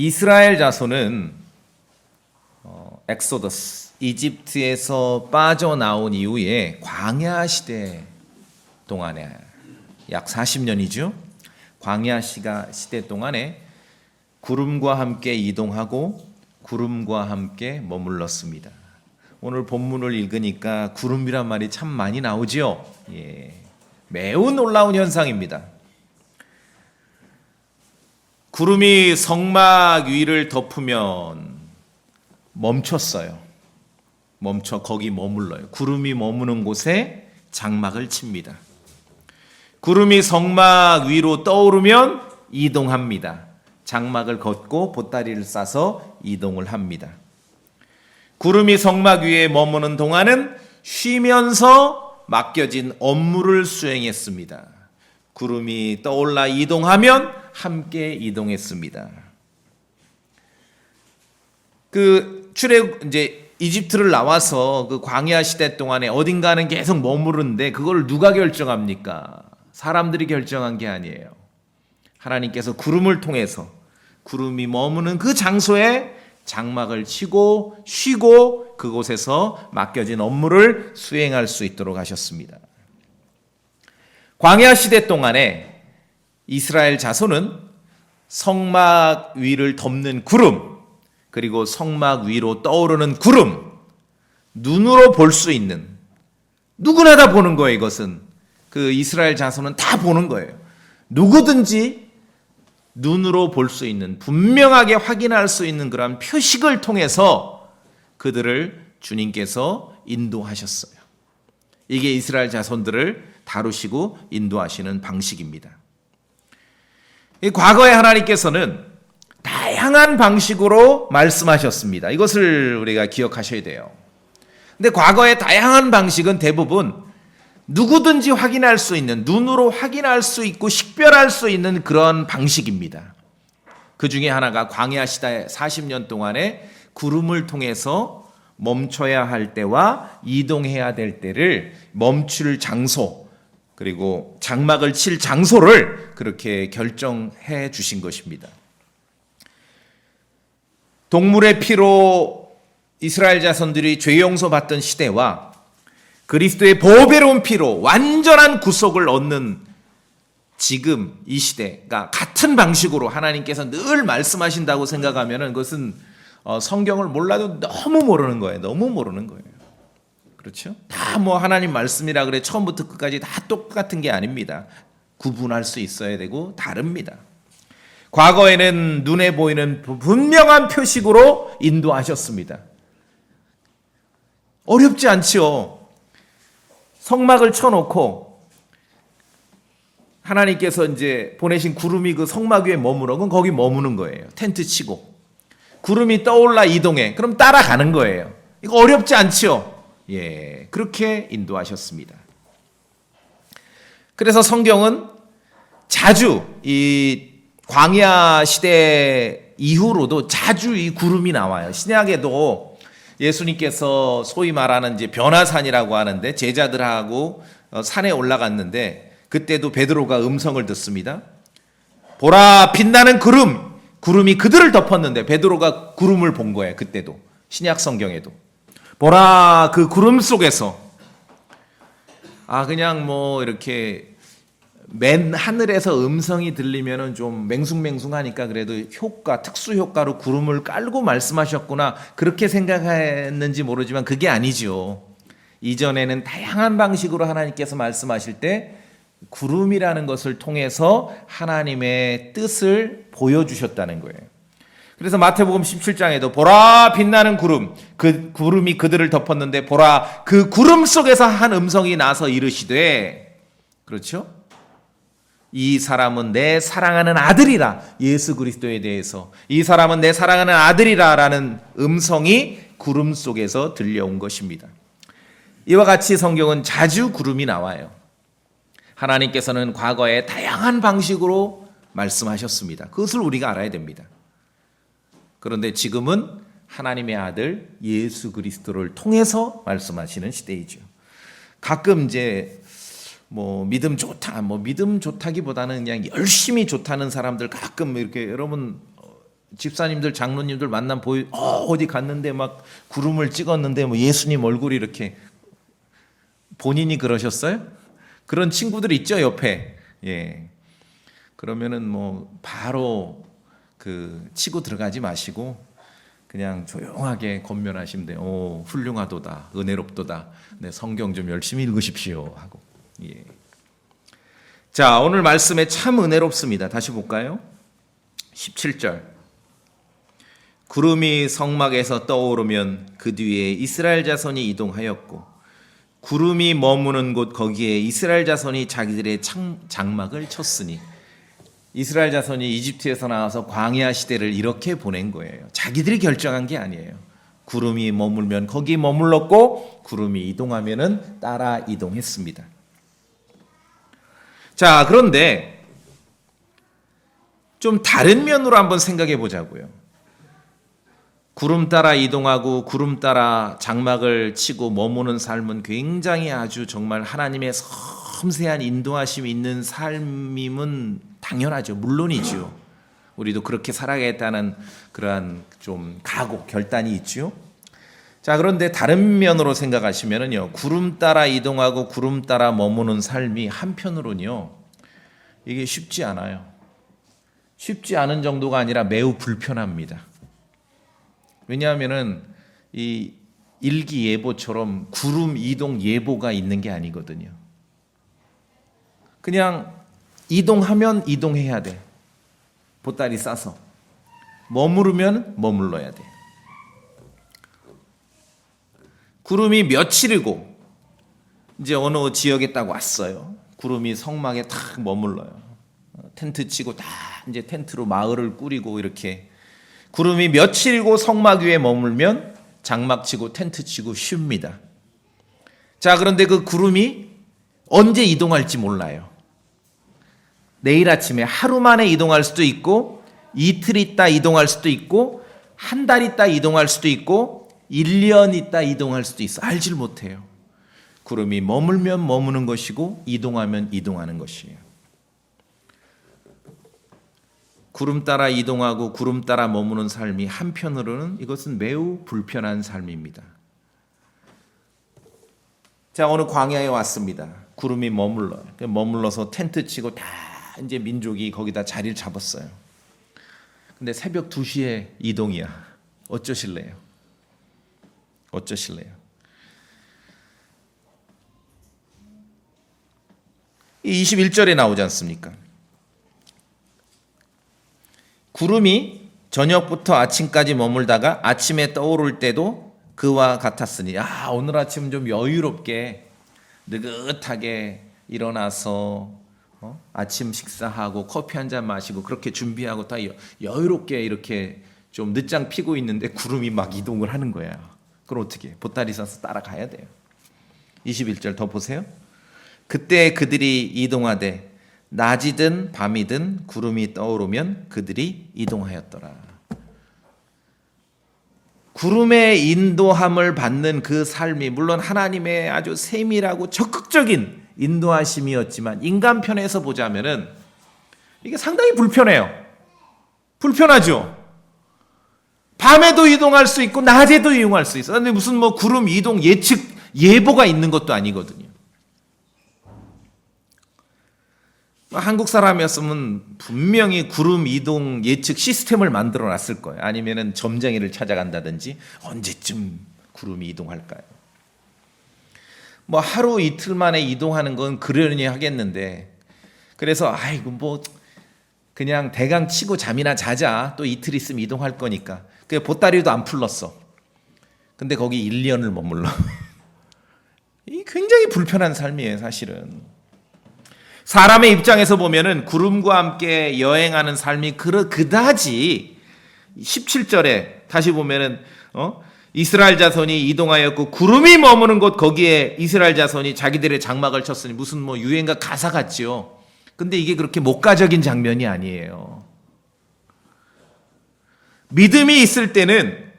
이스라엘 자손은 엑소더스, 이집트에서 빠져나온 이후에 광야 시대 동안에 약 40년이죠. 광야 시대 동안에 구름과 함께 이동하고 구름과 함께 머물렀습니다. 오늘 본문을 읽으니까 구름이란 말이 참 많이 나오죠. 매우 놀라운 현상입니다. 구름이 성막 위를 덮으면 멈췄어요. 멈춰 거기 머물러요. 구름이 머무는 곳에 장막을 칩니다. 구름이 성막 위로 떠오르면 이동합니다. 장막을 걷고 보따리를 싸서 이동을 합니다. 구름이 성막 위에 머무는 동안은 쉬면서 맡겨진 업무를 수행했습니다. 구름이 떠올라 이동하면 함께 이동했습니다. 이제 이집트를 나와서 그 광야 시대 동안에 어딘가는 계속 머무르는데 그걸 누가 결정합니까? 사람들이 결정한 게 아니에요. 하나님께서 구름을 통해서 구름이 머무는 그 장소에 장막을 치고 쉬고 그곳에서 맡겨진 업무를 수행할 수 있도록 하셨습니다. 광야 시대 동안에 이스라엘 자손은 성막 위를 덮는 구름, 그리고 성막 위로 떠오르는 구름, 눈으로 볼 수 있는, 누구나 다 보는 거예요. 이것은 그 이스라엘 자손은 다 보는 거예요. 누구든지 눈으로 볼 수 있는, 분명하게 확인할 수 있는 그런 표식을 통해서 그들을 주님께서 인도하셨어요. 이게 이스라엘 자손들을 다루시고 인도하시는 방식입니다. 과거에 하나님께서는 다양한 방식으로 말씀하셨습니다. 이것을 우리가 기억하셔야 돼요. 근데 과거의 다양한 방식은 대부분 누구든지 확인할 수 있는, 눈으로 확인할 수 있고 식별할 수 있는 그런 방식입니다. 그 중에 하나가 광야 시대 40년 동안에 구름을 통해서 멈춰야 할 때와 이동해야 될 때를 멈출 장소, 그리고 장막을 칠 장소를 그렇게 결정해 주신 것입니다. 동물의 피로 이스라엘 자손들이 죄 용서받던 시대와 그리스도의 보배로운 피로 완전한 구속을 얻는 지금 이 시대가 같은 방식으로 하나님께서 늘 말씀하신다고 생각하면 그것은 성경을 몰라도 너무 모르는 거예요. 너무 모르는 거예요. 그렇죠? 다 하나님 말씀이라 그래 처음부터 끝까지 다 똑같은 게 아닙니다. 구분할 수 있어야 되고 다릅니다. 과거에는 눈에 보이는 분명한 표식으로 인도하셨습니다. 어렵지 않죠. 성막을 쳐놓고 하나님께서 이제 보내신 구름이 그 성막 위에 머무르, 그럼 거기 머무는 거예요. 텐트 치고. 구름이 떠올라 이동해. 그럼 따라가는 거예요. 이거 어렵지 않죠. 그렇게 인도하셨습니다. 그래서 성경은 자주 이 광야 시대 이후로도 자주 이 구름이 나와요. 신약에도 예수님께서 소위 말하는 이제 변화산이라고 하는데 제자들하고 산에 올라갔는데 그때도 베드로가 음성을 듣습니다. 보라 빛나는 구름, 구름이 그들을 덮었는데 베드로가 구름을 본 거예요. 그때도 신약 성경에도 보라 그 구름 속에서 그냥 이렇게 맨 하늘에서 음성이 들리면은 좀 맹숭맹숭하니까 그래도 특수 효과로 구름을 깔고 말씀하셨구나 그렇게 생각했는지 모르지만 그게 아니죠. 이전에는 다양한 방식으로 하나님께서 말씀하실 때 구름이라는 것을 통해서 하나님의 뜻을 보여주셨다는 거예요. 그래서 마태복음 17장에도 보라 빛나는 구름, 그 구름이 그들을 덮었는데 보라 그 구름 속에서 한 음성이 나서 이르시되, 그렇죠? 이 사람은 내 사랑하는 아들이라, 예수 그리스도에 대해서 이 사람은 내 사랑하는 아들이라 라는 음성이 구름 속에서 들려온 것입니다. 이와 같이 성경은 자주 구름이 나와요. 하나님께서는 과거에 다양한 방식으로 말씀하셨습니다. 그것을 우리가 알아야 됩니다. 그런데 지금은 하나님의 아들 예수 그리스도를 통해서 말씀하시는 시대이죠. 가끔 이제 믿음 좋다, 믿음 좋다기보다는 그냥 열심히 좋다는 사람들 가끔 이렇게 여러분 집사님들, 장로님들 만남 어디 갔는데 막 구름을 찍었는데 뭐 예수님 얼굴이 이렇게 본인이 그러셨어요? 그런 친구들 있죠, 옆에. 예. 그러면은 뭐 바로 치고 들어가지 마시고 그냥 조용하게 권면하시면 돼요. 오, 훌륭하도다, 은혜롭도다. 네, 성경 좀 열심히 읽으십시오 하고. 예. 자, 오늘 말씀에 참 은혜롭습니다. 다시 볼까요? 17절. 구름이 성막에서 떠오르면 그 뒤에 이스라엘 자손이 이동하였고 구름이 머무는 곳 거기에 이스라엘 자손이 자기들의 장막을 쳤으니, 이스라엘 자손이 이집트에서 나와서 광야 시대를 이렇게 보낸 거예요. 자기들이 결정한 게 아니에요. 구름이 머물면 거기 머물렀고 구름이 이동하면은 따라 이동했습니다. 자, 그런데 좀 다른 면으로 한번 생각해 보자고요. 구름 따라 이동하고 구름 따라 장막을 치고 머무는 삶은 굉장히 아주 정말 하나님의 섬세한 인도하심이 있는 삶임은 당연하죠. 물론이죠. 우리도 그렇게 살아야겠다는 그러한 좀 각오, 결단이 있죠. 자, 그런데 다른 면으로 생각하시면은요, 구름 따라 이동하고 구름 따라 머무는 삶이 한편으로는요, 이게 쉽지 않아요. 쉽지 않은 정도가 아니라 매우 불편합니다. 왜냐하면은 이 일기예보처럼 구름 이동 예보가 있는 게 아니거든요. 그냥 이동하면 이동해야 돼. 보따리 싸서. 머무르면 머물러야 돼. 구름이 며칠이고 이제 어느 지역에 딱 왔어요. 구름이 성막에 탁 머물러요. 텐트 치고 다 이제 텐트로 마을을 꾸리고 이렇게 구름이 며칠이고 성막 위에 머물면 장막 치고 텐트 치고 쉽니다. 자, 그런데 그 구름이 언제 이동할지 몰라요. 내일 아침에 하루 만에 이동할 수도 있고 이틀 있다 이동할 수도 있고 한 달 있다 이동할 수도 있고 1년 있다 이동할 수도 있어. 알질 못해요. 구름이 머물면 머무는 것이고 이동하면 이동하는 것이에요. 구름 따라 이동하고 구름 따라 머무는 삶이 한편으로는 이것은 매우 불편한 삶입니다. 자, 오늘 광야에 왔습니다. 구름이 머물러요. 머물러서 텐트 치고 다 이제 민족이 거기다 자리를 잡았어요. 근데 새벽 2시에 이동이야. 어쩌실래요? 어쩌실래요? 이 21절에 나오지 않습니까? 구름이 저녁부터 아침까지 머물다가 아침에 떠오를 때도 그와 같았으니, 오늘 아침은 좀 여유롭게 느긋하게 일어나서 아침 식사하고 커피 한 잔 마시고 그렇게 준비하고 다 여유롭게 이렇게 좀 늦장 피고 있는데 구름이 막 이동을 하는 거야. 그럼 어떻게? 보따리 싸서 따라가야 돼요. 21절 더 보세요. 그때 그들이 이동하되 낮이든 밤이든 구름이 떠오르면 그들이 이동하였더라. 구름의 인도함을 받는 그 삶이 물론 하나님의 아주 세밀하고 적극적인 인도하심이었지만 인간 편에서 보자면은 이게 상당히 불편해요. 불편하죠. 밤에도 이동할 수 있고 낮에도 이동할 수 있어. 근데 무슨 뭐 구름 이동 예측 예보가 있는 것도 아니거든요. 한국 사람이었으면 분명히 구름 이동 예측 시스템을 만들어 놨을 거예요. 아니면은 점쟁이를 찾아간다든지 언제쯤 구름이 이동할까요? 뭐 하루 이틀 만에 이동하는 건 그러려니 하겠는데, 그래서 아이고 뭐 그냥 대강 치고 잠이나 자자. 또 이틀 있으면 이동할 거니까. 그 보따리도 안 풀렀어. 근데 거기 1년을 머물러. 이 굉장히 불편한 삶이에요, 사실은. 사람의 입장에서 보면은 구름과 함께 여행하는 삶이 그다지 17절에 다시 보면은 이스라엘 자손이 이동하였고 구름이 머무는 곳 거기에 이스라엘 자손이 자기들의 장막을 쳤으니 무슨 뭐 유행가 가사 같지요. 근데 이게 그렇게 목가적인 장면이 아니에요. 믿음이 있을 때는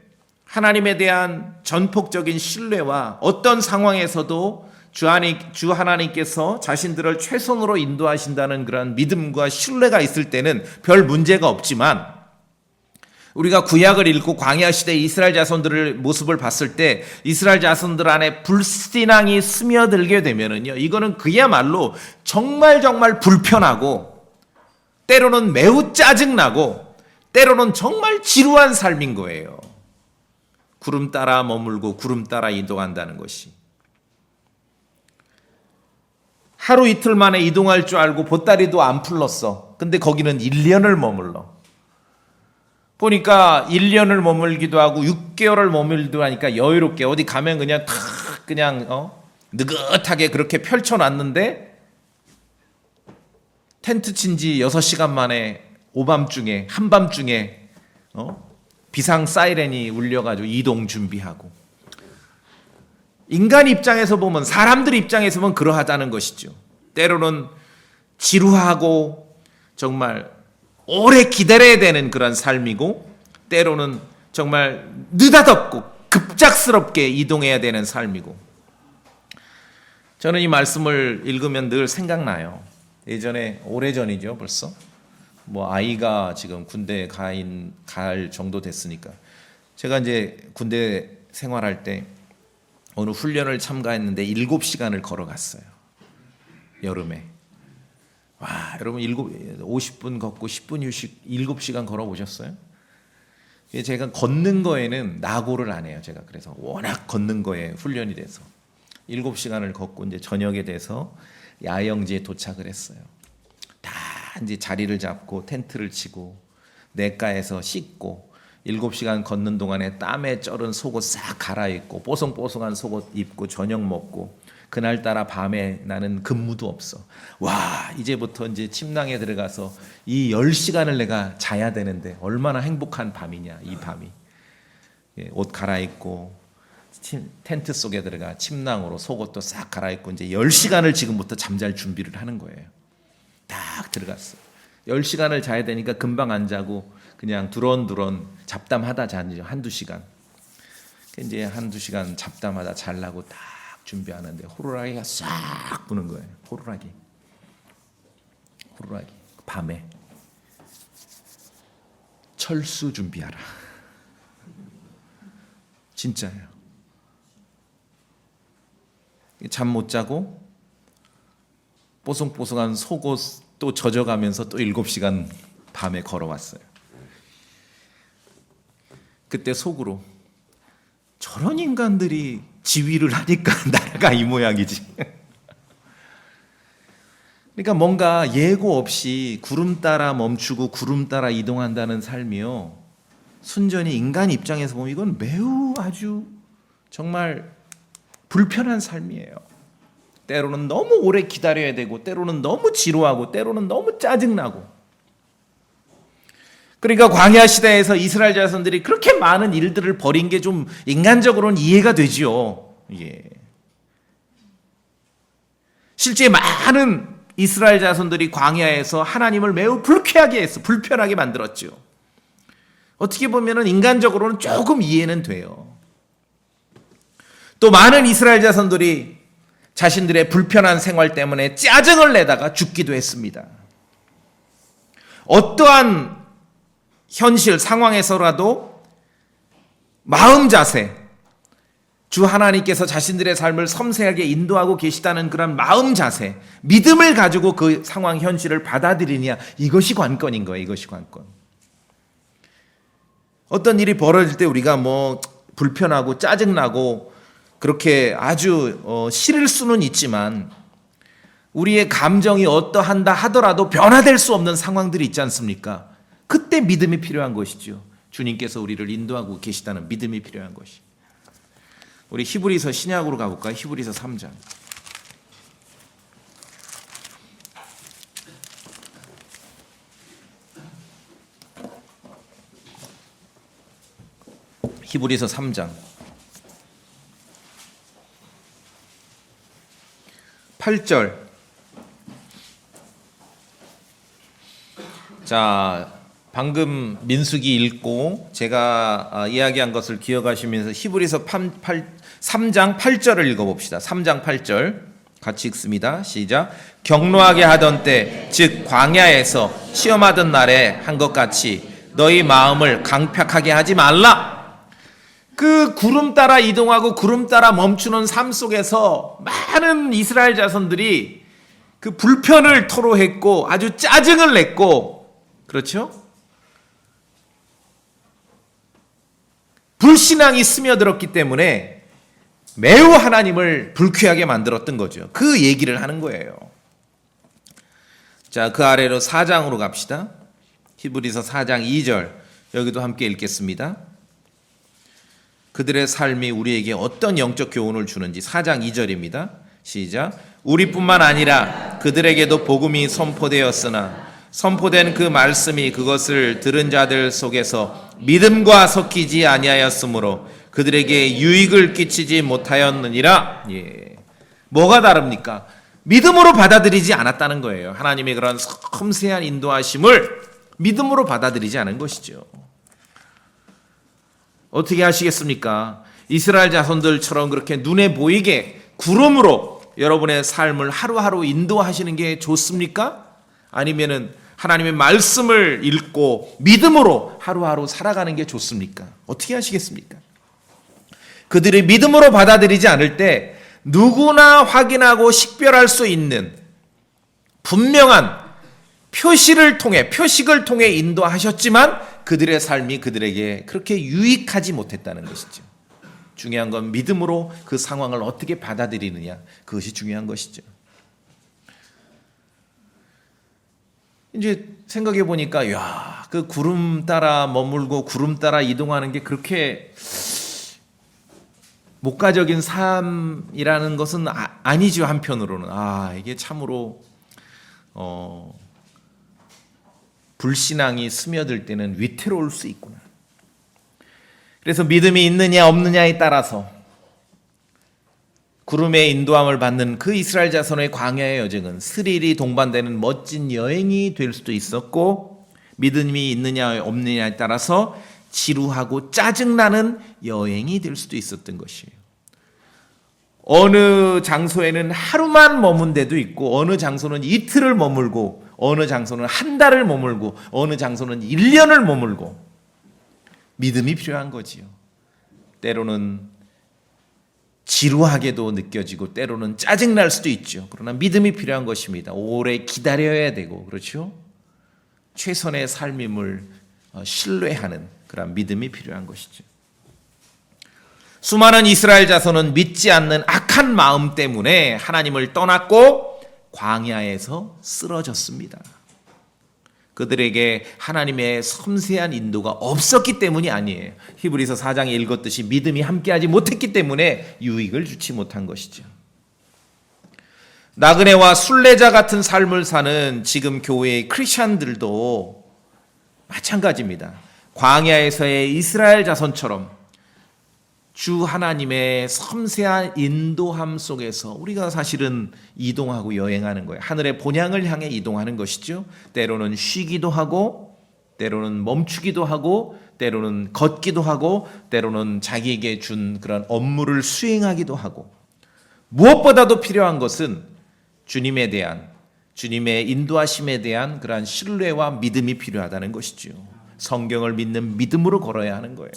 하나님에 대한 전폭적인 신뢰와 어떤 상황에서도 주 하나님께서 자신들을 최선으로 인도하신다는 그런 믿음과 신뢰가 있을 때는 별 문제가 없지만 우리가 구약을 읽고 광야 시대 이스라엘 자손들의 모습을 봤을 때 이스라엘 자손들 안에 불신앙이 스며들게 되면은요, 이거는 그야말로 정말 불편하고 때로는 매우 짜증나고 때로는 정말 지루한 삶인 거예요. 구름 따라 머물고 구름 따라 이동한다는 것이. 하루 이틀 만에 이동할 줄 알고 보따리도 안 풀렀어. 근데 거기는 1년을 머물러. 보니까 1년을 머물기도 하고 6개월을 머물기도 하니까 여유롭게 어디 가면 그냥 느긋하게 그렇게 펼쳐놨는데 텐트 친 지 6시간 만에 오밤중에 한밤중에 비상 사이렌이 울려가지고 이동 준비하고. 인간 입장에서 보면, 사람들 입장에서 보면 그러하다는 것이죠. 때로는 지루하고 정말 오래 기다려야 되는 그런 삶이고 때로는 정말 느닷없고 급작스럽게 이동해야 되는 삶이고. 저는 이 말씀을 읽으면 늘 생각나요. 예전에, 오래전이죠 벌써. 아이가 지금 군대 갈 정도 됐으니까. 제가 이제 군대 생활할 때 어느 훈련을 참가했는데 7시간을 걸어갔어요. 여름에. 와, 여러분 50분 걷고 10분 휴식 7시간 걸어보셨어요? 제가 걷는 거에는 낙오를 안 해요. 제가 그래서 워낙 걷는 거에 훈련이 돼서 7시간을 걷고 이제 저녁에 돼서 야영지에 도착을 했어요. 다 이제 자리를 잡고 텐트를 치고 냇가에서 씻고 7시간 걷는 동안에 땀에 쩔은 속옷 싹 갈아입고 뽀송뽀송한 속옷 입고 저녁 먹고 그날따라 밤에 나는 근무도 없어. 와, 이제부터 이제 침낭에 들어가서 이 10시간을 내가 자야 되는데 얼마나 행복한 밤이냐, 이 밤이. 옷 갈아입고 텐트 속에 들어가 침낭으로 속옷도 싹 갈아입고 이제 10시간을 지금부터 잠잘 준비를 하는 거예요. 딱 들어갔어. 10시간을 자야 되니까 금방 안 자고 그냥 두런두런 잡담하다 자죠. 한두 시간. 이제 한두 시간 잡담하다 자려고 딱 준비하는데 호루라기가 싹 부는 거예요. 호루라기. 밤에 철수 준비하라. 진짜예요. 잠 못 자고 뽀송뽀송한 속옷 또 젖어가면서 또 7시간 밤에 걸어왔어요. 그때 속으로 저런 인간들이 지휘를 하니까 나라가 이 모양이지. 그러니까 뭔가 예고 없이 구름 따라 멈추고 구름 따라 이동한다는 삶이요, 순전히 인간 입장에서 보면 이건 매우 아주 정말 불편한 삶이에요. 때로는 너무 오래 기다려야 되고 때로는 너무 지루하고 때로는 너무 짜증나고. 그러니까 광야 시대에서 이스라엘 자손들이 그렇게 많은 일들을 벌인 게 좀 인간적으로는 이해가 되지요. 예. 실제 많은 이스라엘 자손들이 광야에서 하나님을 매우 불쾌하게 했어. 불편하게 만들었죠. 어떻게 보면 인간적으로는 조금 이해는 돼요. 또 많은 이스라엘 자손들이 자신들의 불편한 생활 때문에 짜증을 내다가 죽기도 했습니다. 어떠한 현실 상황에서라도 마음 자세, 주 하나님께서 자신들의 삶을 섬세하게 인도하고 계시다는 그런 마음 자세, 믿음을 가지고 그 상황 현실을 받아들이냐, 이것이 관건인 거예요. 이것이 관건. 어떤 일이 벌어질 때 우리가 불편하고 짜증나고 그렇게 아주 싫을 수는 있지만 우리의 감정이 어떠한다 하더라도 변화될 수 없는 상황들이 있지 않습니까? 그때 믿음이 필요한 것이죠. 주님께서 우리를 인도하고 계시다는 믿음이 필요한 것이. 우리 히브리서 신약으로 가볼까요? 히브리서 3장. 히브리서 3장 8절. 자, 방금 민수기 읽고 제가 이야기한 것을 기억하시면서 히브리서 3장 8절을 읽어봅시다. 3장 8절 같이 읽습니다. 시작. 경노하게 하던 때, 즉 광야에서 시험하던 날에 한 것 같이 너희 마음을 강팍하게 하지 말라. 그 구름 따라 이동하고 구름 따라 멈추는 삶 속에서 많은 이스라엘 자손들이 그 불편을 토로했고 아주 짜증을 냈고, 그렇죠? 불신앙이 스며들었기 때문에 매우 하나님을 불쾌하게 만들었던 거죠. 그 얘기를 하는 거예요. 자, 그 아래로 4장으로 갑시다. 히브리서 4장 2절, 여기도 함께 읽겠습니다. 그들의 삶이 우리에게 어떤 영적 교훈을 주는지. 4장 2절입니다. 시작. 우리뿐만 아니라 그들에게도 복음이 선포되었으나 선포된 그 말씀이 그것을 들은 자들 속에서 믿음과 섞이지 아니하였으므로 그들에게 유익을 끼치지 못하였느니라. 예. 뭐가 다릅니까? 믿음으로 받아들이지 않았다는 거예요. 하나님의 그런 섬세한 인도하심을 믿음으로 받아들이지 않은 것이죠. 어떻게 하시겠습니까? 이스라엘 자손들처럼 그렇게 눈에 보이게 구름으로 여러분의 삶을 하루하루 인도하시는 게 좋습니까? 아니면은 하나님의 말씀을 읽고 믿음으로 하루하루 살아가는 게 좋습니까? 어떻게 하시겠습니까? 그들이 믿음으로 받아들이지 않을 때 누구나 확인하고 식별할 수 있는 분명한 표식을 통해 인도하셨지만 그들의 삶이 그들에게 그렇게 유익하지 못했다는 것이죠. 중요한 건 믿음으로 그 상황을 어떻게 받아들이느냐, 그것이 중요한 것이죠. 이제 생각해 보니까 그 구름 따라 머물고 구름 따라 이동하는 게 그렇게 목가적인 삶이라는 것은 아니죠. 한편으로는 이게 참으로 불신앙이 스며들 때는 위태로울 수 있구나. 그래서 믿음이 있느냐 없느냐에 따라서 구름의 인도함을 받는 그 이스라엘 자손의 광야의 여정은 스릴이 동반되는 멋진 여행이 될 수도 있었고, 믿음이 있느냐 없느냐에 따라서 지루하고 짜증나는 여행이 될 수도 있었던 것이에요. 어느 장소에는 하루만 머문 데도 있고, 어느 장소는 이틀을 머물고, 어느 장소는 한 달을 머물고, 어느 장소는 1년을 머물고, 믿음이 필요한 거지요. 때로는 지루하게도 느껴지고 때로는 짜증날 수도 있죠. 그러나 믿음이 필요한 것입니다. 오래 기다려야 되고, 그렇죠? 최선의 삶임을 신뢰하는 그런 믿음이 필요한 것이죠. 수많은 이스라엘 자손은 믿지 않는 악한 마음 때문에 하나님을 떠났고 광야에서 쓰러졌습니다. 그들에게 하나님의 섬세한 인도가 없었기 때문이 아니에요. 히브리서 4장에 읽었듯이 믿음이 함께하지 못했기 때문에 유익을 주지 못한 것이죠. 나그네와 순례자 같은 삶을 사는 지금 교회의 크리스천들도 마찬가지입니다. 광야에서의 이스라엘 자손처럼 주 하나님의 섬세한 인도함 속에서 우리가 사실은 이동하고 여행하는 거예요. 하늘의 본향을 향해 이동하는 것이죠. 때로는 쉬기도 하고, 때로는 멈추기도 하고, 때로는 걷기도 하고, 때로는 자기에게 준 그런 업무를 수행하기도 하고, 무엇보다도 필요한 것은 주님에 대한, 주님의 인도하심에 대한 그러한 신뢰와 믿음이 필요하다는 것이죠. 성경을 믿는 믿음으로 걸어야 하는 거예요.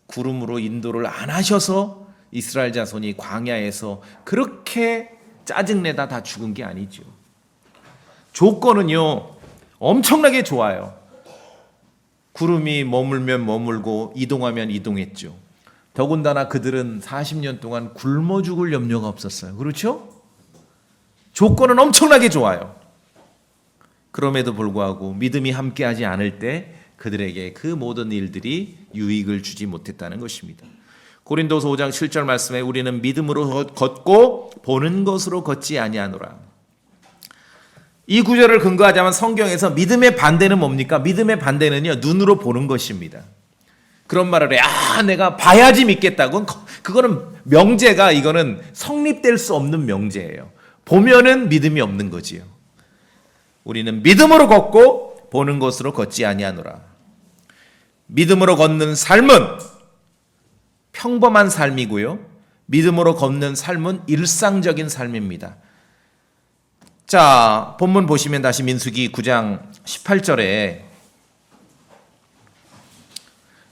구름으로 인도를 안 하셔서 이스라엘 자손이 광야에서 그렇게 짜증내다 다 죽은 게 아니죠. 조건은요 엄청나게 좋아요. 구름이 머물면 머물고 이동하면 이동했죠. 더군다나 그들은 40년 동안 굶어 죽을 염려가 없었어요. 그렇죠? 조건은 엄청나게 좋아요. 그럼에도 불구하고 믿음이 함께하지 않을 때 그들에게 그 모든 일들이 유익을 주지 못했다는 것입니다. 고린도서 5장 7절 말씀에 우리는 믿음으로 걷고 보는 것으로 걷지 아니하노라. 이 구절을 근거하자면 성경에서 믿음의 반대는 뭡니까? 믿음의 반대는요 눈으로 보는 것입니다. 그런 말을 해. 내가 봐야지 믿겠다고. 그거는 명제가 이거는 성립될 수 없는 명제예요. 보면은 믿음이 없는 거지요. 우리는 믿음으로 걷고 보는 것으로 걷지 아니하노라. 믿음으로 걷는 삶은 평범한 삶이고요. 믿음으로 걷는 삶은 일상적인 삶입니다. 자, 본문 보시면 다시 민수기 9장 18절에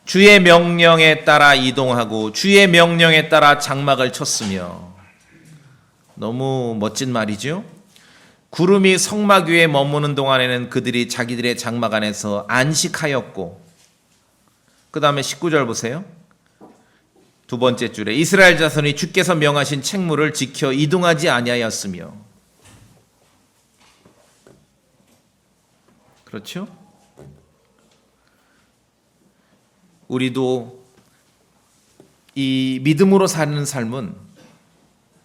주의 명령에 따라 이동하고 주의 명령에 따라 장막을 쳤으며. 너무 멋진 말이죠. 구름이 성막 위에 머무는 동안에는 그들이 자기들의 장막 안에서 안식하였고, 그 다음에 19절 보세요. 두 번째 줄에 이스라엘 자손이 주께서 명하신 책무를 지켜 이동하지 아니하였으며. 그렇죠? 우리도 이 믿음으로 사는 삶은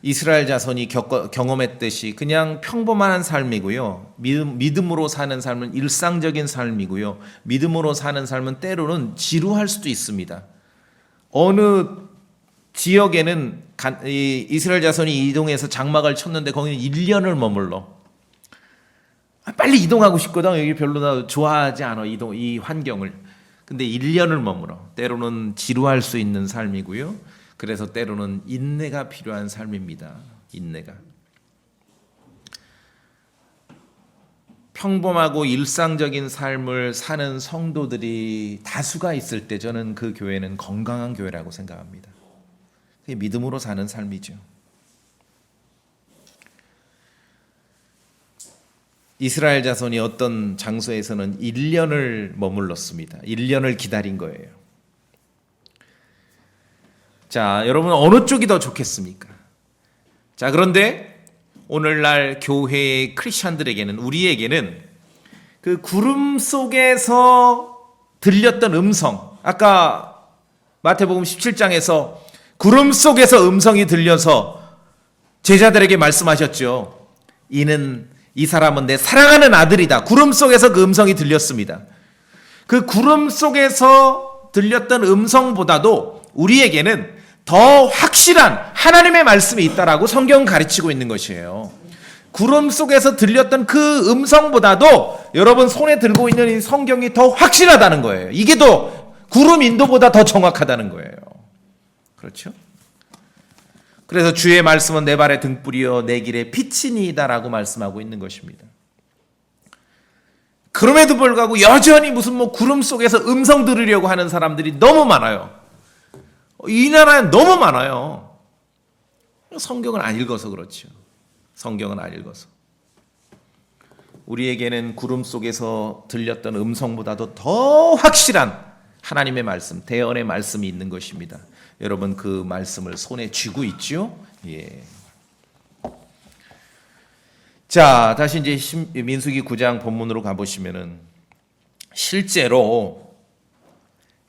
이스라엘 자손이 경험했듯이 그냥 평범한 삶이고요. 믿음으로 사는 삶은 일상적인 삶이고요. 믿음으로 사는 삶은 때로는 지루할 수도 있습니다. 어느 지역에는 이스라엘 자손이 이동해서 장막을 쳤는데 거기는 1년을 머물러. 빨리 이동하고 싶거든. 여기 별로 나 좋아하지 않아. 이 환경을. 근데 1년을 머물러. 때로는 지루할 수 있는 삶이고요. 그래서 때로는 인내가 필요한 삶입니다. 인내가. 평범하고 일상적인 삶을 사는 성도들이 다수가 있을 때 저는 그 교회는 건강한 교회라고 생각합니다. 그게 믿음으로 사는 삶이죠. 이스라엘 자손이 어떤 장소에서는 1년을 머물렀습니다. 1년을 기다린 거예요. 자, 여러분 어느 쪽이 더 좋겠습니까? 자, 그런데 오늘날 교회의 크리스천들에게는, 우리에게는 그 구름 속에서 들렸던 음성, 아까 마태복음 17장에서 구름 속에서 음성이 들려서 제자들에게 말씀하셨죠. 이 사람은 내 사랑하는 아들이다. 구름 속에서 그 음성이 들렸습니다. 그 구름 속에서 들렸던 음성보다도 우리에게는 더 확실한 하나님의 말씀이 있다라고 성경은 가르치고 있는 것이에요. 구름 속에서 들렸던 그 음성보다도 여러분 손에 들고 있는 이 성경이 더 확실하다는 거예요. 이게 더 구름 인도보다 더 정확하다는 거예요. 그렇죠? 그래서 주의 말씀은 내 발의 등불이요 내 길의 빛이니이다라고 말씀하고 있는 것입니다. 그럼에도 불구하고 여전히 무슨 구름 속에서 음성 들으려고 하는 사람들이 너무 많아요. 이 나라에 너무 많아요. 성경을 안 읽어서 그렇죠. 성경은 안 읽어서. 우리에게는 구름 속에서 들렸던 음성보다도 더 확실한 하나님의 말씀, 대언의 말씀이 있는 것입니다. 여러분 그 말씀을 손에 쥐고 있죠? 예. 자, 다시 이제 민수기 9장 본문으로 가보시면은 실제로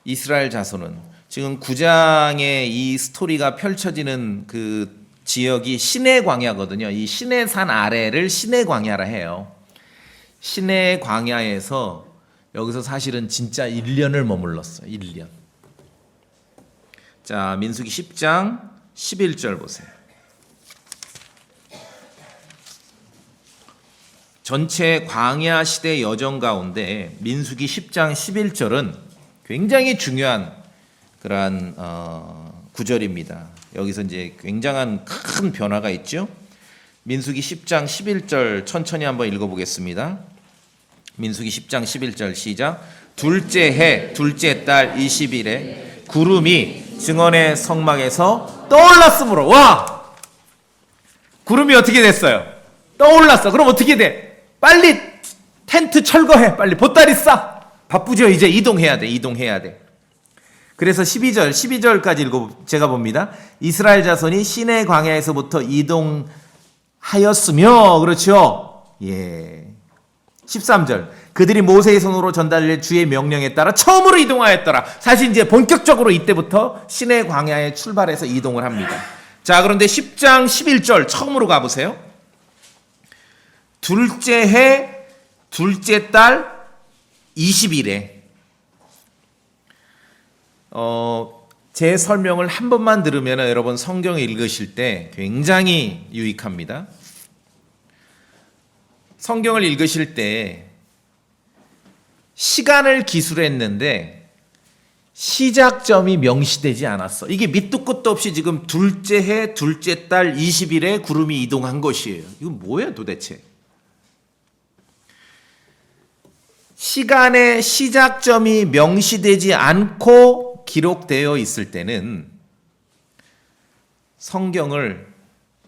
이스라엘 자손은 지금 9장의 이 스토리가 펼쳐지는 그 지역이 시내 광야거든요. 이 시내 산 아래를 시내 광야라 해요. 시내 광야에서 여기서 사실은 진짜 1년을 머물렀어요. 1년. 자, 민수기 10장 11절 보세요. 전체 광야 시대 여정 가운데 민수기 10장 11절은 굉장히 중요한 그러한 구절입니다. 여기서 이제 굉장한 큰 변화가 있죠. 민수기 10장 11절 천천히 한번 읽어보겠습니다. 민수기 10장 11절 시작. 둘째 해 둘째 달 20일에 구름이 증언의 성막에서 떠올랐으므로. 와! 구름이 어떻게 됐어요? 떠올랐어. 그럼 어떻게 돼? 빨리 텐트 철거해. 빨리 보따리 싸. 바쁘죠. 이제 이동해야 돼. 그래서 12절까지 제가 봅니다. 이스라엘 자손이 시내 광야에서부터 이동하였으며, 그렇죠? 예. 13절. 그들이 모세의 손으로 전달될 주의 명령에 따라 처음으로 이동하였더라. 사실 이제 본격적으로 이때부터 시내 광야에 출발해서 이동을 합니다. 자, 그런데 10장 11절 처음으로 가보세요. 둘째 해, 둘째 달 20일에. 제 설명을 한 번만 들으면 여러분 성경을 읽으실 때 굉장히 유익합니다. 성경을 읽으실 때 시간을 기술했는데 시작점이 명시되지 않았어. 이게 밑도 끝도 없이 지금 둘째 해, 둘째 달 20일에 구름이 이동한 것이에요. 이건 뭐예요 도대체? 시간의 시작점이 명시되지 않고 기록되어 있을 때는 성경을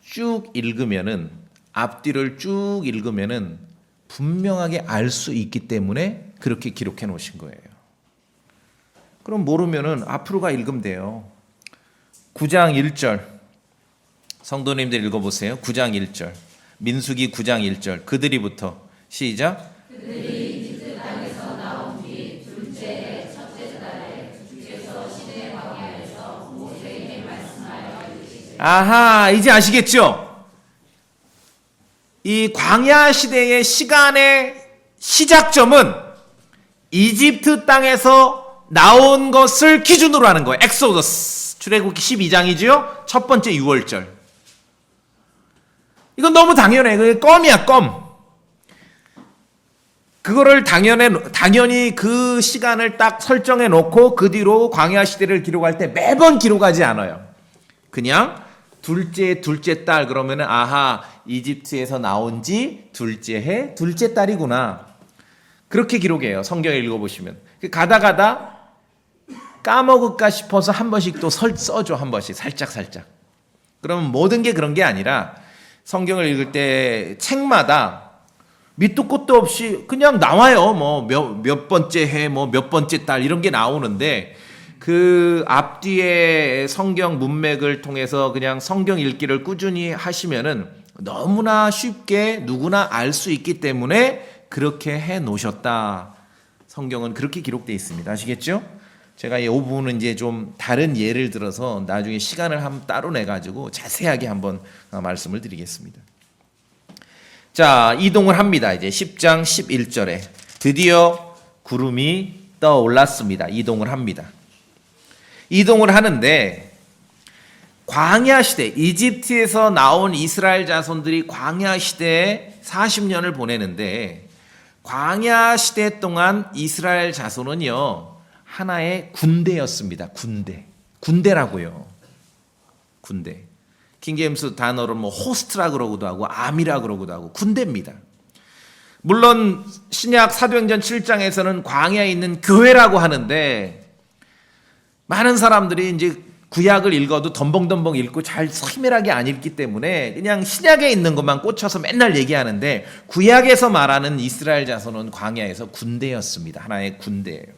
쭉 읽으면은, 앞뒤를 쭉 읽으면은 분명하게 알 수 있기 때문에 그렇게 기록해 놓으신 거예요. 그럼 모르면은 앞으로가 읽으면 돼요. 9장 1절 성도님들 읽어보세요. 9장 1절 민수기 9장 1절 그들이부터 시작. 그들이 이집트 땅에서 나온 뒤 둘째 해 첫째 달에 주께서 시내 광야에서 모세에게 말씀하여 이르시되. 아하, 이제 아시겠죠? 이 광야 시대의 시간의 시작점은 이집트 땅에서 나온 것을 기준으로 하는 거예요. 엑소더스 출애굽기 12장이죠. 첫 번째 6월절. 이건 너무 당연해. 그게 껌이야, 껌. 그거를 당연히 그 시간을 딱 설정해 놓고 그 뒤로 광야 시대를 기록할 때 매번 기록하지 않아요. 그냥 둘째 딸 그러면은 아하, 이집트에서 나온 지 둘째 해 둘째 딸이구나. 그렇게 기록해요. 성경에 읽어보시면. 가다 까먹을까 싶어서 한 번씩 또 써줘. 한 번씩 살짝. 그러면 모든 게 그런 게 아니라 성경을 읽을 때 책마다 밑도 끝도 없이 그냥 나와요. 뭐 몇 번째 해, 뭐 몇 번째 달 이런 게 나오는데 그 앞뒤에 성경 문맥을 통해서 그냥 성경 읽기를 꾸준히 하시면은 너무나 쉽게 누구나 알 수 있기 때문에 그렇게 해 놓으셨다. 성경은 그렇게 기록되어 있습니다. 아시겠죠? 제가 이 부분은 이제 좀 다른 예를 들어서 나중에 시간을 한번 따로 내 가지고 자세하게 한번 말씀을 드리겠습니다. 자, 이동을 합니다. 이제 10장 11절에 드디어 구름이 떠올랐습니다. 이동을 합니다. 이동을 하는데 광야 시대, 이집트에서 나온 이스라엘 자손들이 광야 시대에 40년을 보내는데 광야 시대 동안 이스라엘 자손은요 하나의 군대였습니다. 군대라고요. 군대. 킹제임스 단어로 뭐 호스트라 그러기도 하고 아미라 그러기도 하고 군대입니다. 물론 신약 사도행전 7장에서는 광야에 있는 교회라고 하는데 많은 사람들이 이제 구약을 읽어도 덤벙덤벙 읽고 잘 세밀하게 안 읽기 때문에 그냥 신약에 있는 것만 꽂혀서 맨날 얘기하는데 구약에서 말하는 이스라엘 자손은 광야에서 군대였습니다. 하나의 군대예요.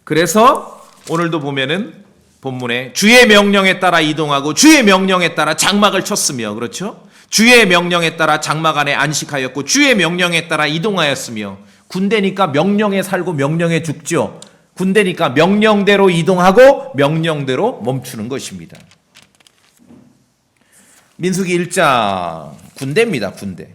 그래서 오늘도 보면은 본문에 주의 명령에 따라 이동하고 주의 명령에 따라 장막을 쳤으며, 그렇죠? 주의 명령에 따라 장막 안에 안식하였고 주의 명령에 따라 이동하였으며, 군대니까 명령에 살고 명령에 죽죠. 군대니까 명령대로 이동하고 명령대로 멈추는 것입니다. 민수기 1장 군대입니다. 군대.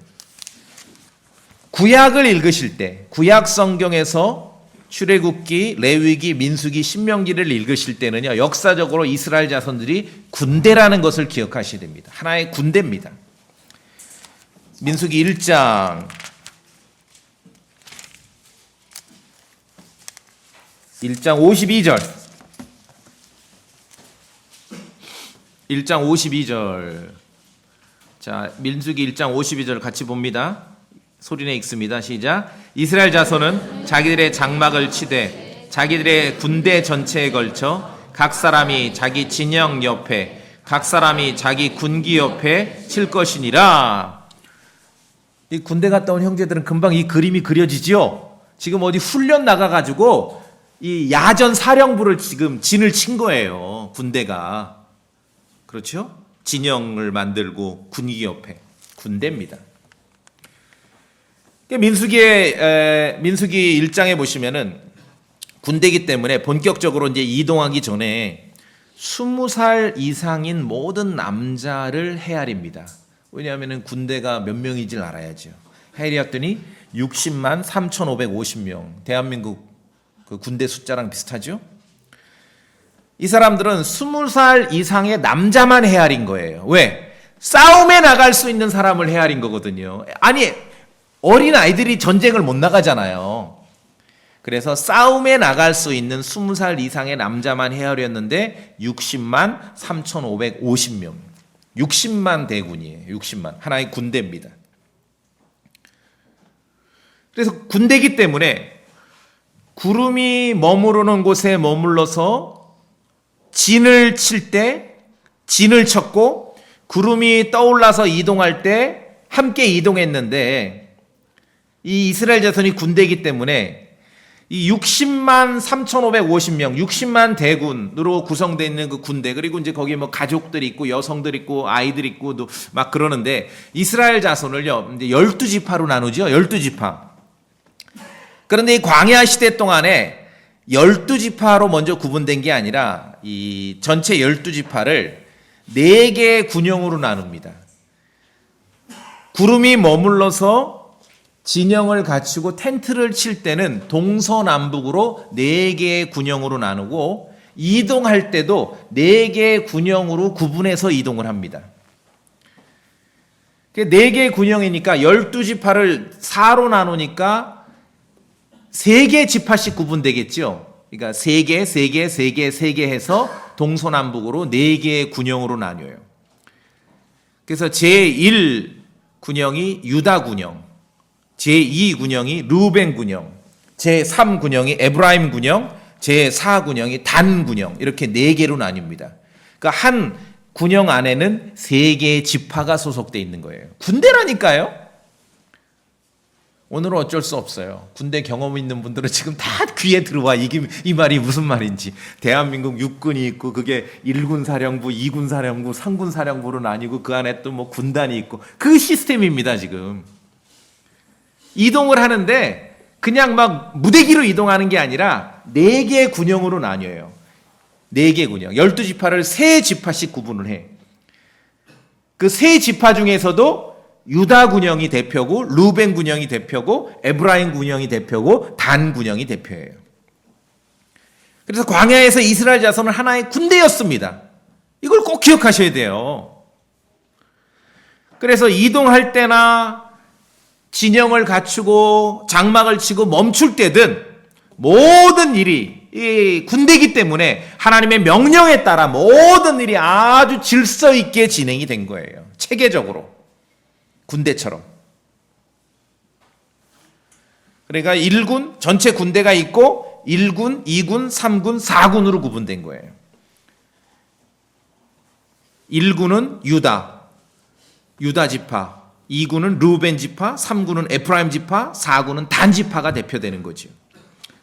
구약을 읽으실 때 구약 성경에서 출애굽기, 레위기, 민수기, 신명기를 읽으실 때는요 역사적으로 이스라엘 자손들이 군대라는 것을 기억하셔야 됩니다. 하나의 군대입니다. 민수기 1장 52절 52절 자, 민수기 1장 52절 같이 봅니다. 소리내 읽습니다. 시작. 이스라엘 자손은 자기들의 장막을 치되 자기들의 군대 전체에 걸쳐 각 사람이 자기 진영 옆에 각 사람이 자기 군기 옆에 칠 것이니라. 이 군대 갔다 온 형제들은 금방 이 그림이 그려지지요. 지금 어디 훈련 나가가지고 이 야전 사령부를 지금 진을 친 거예요. 군대가. 그렇죠? 진영을 만들고 군기 옆에 군대입니다. 민수기 1장에 보시면은 군대이기 때문에 본격적으로 이제 이동하기 전에 20살 이상인 모든 남자를 헤아립니다. 왜냐하면은 군대가 몇 명인지를 알아야죠. 헤아렸더니 60만 3,550명. 대한민국 그 군대 숫자랑 비슷하죠? 이 사람들은 20살 이상의 남자만 헤아린 거예요. 왜? 싸움에 나갈 수 있는 사람을 헤아린 거거든요. 아니, 어린 아이들이 전쟁을 못 나가잖아요. 그래서 싸움에 나갈 수 있는 20살 이상의 남자만 헤아렸는데 60만 3,550명. 60만 대군이에요. 60만. 하나의 군대입니다. 그래서 군대이기 때문에 구름이 머무르는 곳에 머물러서 진을 칠 때 진을 쳤고, 구름이 떠올라서 이동할 때 함께 이동했는데, 이 이스라엘 자손이 군대이기 때문에 이 60만 3,550명, 60만 대군으로 구성되어 있는 그 군대, 그리고 이제 거기에 뭐 가족들 있고 여성들 있고 아이들 있고 막 그러는데, 이스라엘 자손을요, 이제 12지파로 나누죠. 12지파. 그런데 이 광야 시대 동안에 12지파로 먼저 구분된 게 아니라 이 전체 12지파를 4개의 군영으로 나눕니다. 구름이 머물러서 진영을 갖추고 텐트를 칠 때는 동서남북으로 4개의 군영으로 나누고, 이동할 때도 4개의 군영으로 구분해서 이동을 합니다. 4개의 군영이니까 12지파를 4로 나누니까 3개 지파씩 구분되겠죠. 그러니까 3개, 3개, 3개, 3개 해서 동서남북으로 4개의 군영으로 나뉘어요. 그래서 제1군영이 유다군영, 제2군영이 루벤군영, 제3군영이 에브라임군영, 제4군영이 단군영, 이렇게 4개로 나뉩니다. 그러니까 한 군영 안에는 3개의 지파가 소속되어 있는 거예요. 군대라니까요. 오늘은 어쩔 수 없어요. 군대 경험 있는 분들은 지금 다 귀에 들어와. 이 말이 무슨 말인지. 대한민국 육군이 있고, 그게 1군 사령부, 2군 사령부, 3군 사령부로 나뉘고, 그 안에 또 뭐 군단이 있고, 그 시스템입니다, 지금. 이동을 하는데 그냥 막 무대기로 이동하는 게 아니라 4개의 군영으로 나뉘어요. 4개 군영. 12지파를 3지파씩 구분을 해. 그 3지파 중에서도 유다 군영이 대표고, 루벤 군영이 대표고, 에브라임 군영이 대표고, 단 군영이 대표예요. 그래서 광야에서 이스라엘 자손은 하나의 군대였습니다. 이걸 꼭 기억하셔야 돼요. 그래서 이동할 때나 진영을 갖추고 장막을 치고 멈출 때든 모든 일이 이 군대이기 때문에 하나님의 명령에 따라 모든 일이 아주 질서 있게 진행이 된 거예요. 체계적으로. 군대처럼. 그러니까 1군, 전체 군대가 있고 1군, 2군, 3군, 4군으로 구분된 거예요. 1군은 유다 지파, 2군은 루벤 지파, 3군은 에프라임 지파, 4군은 단 지파가 대표되는 거죠.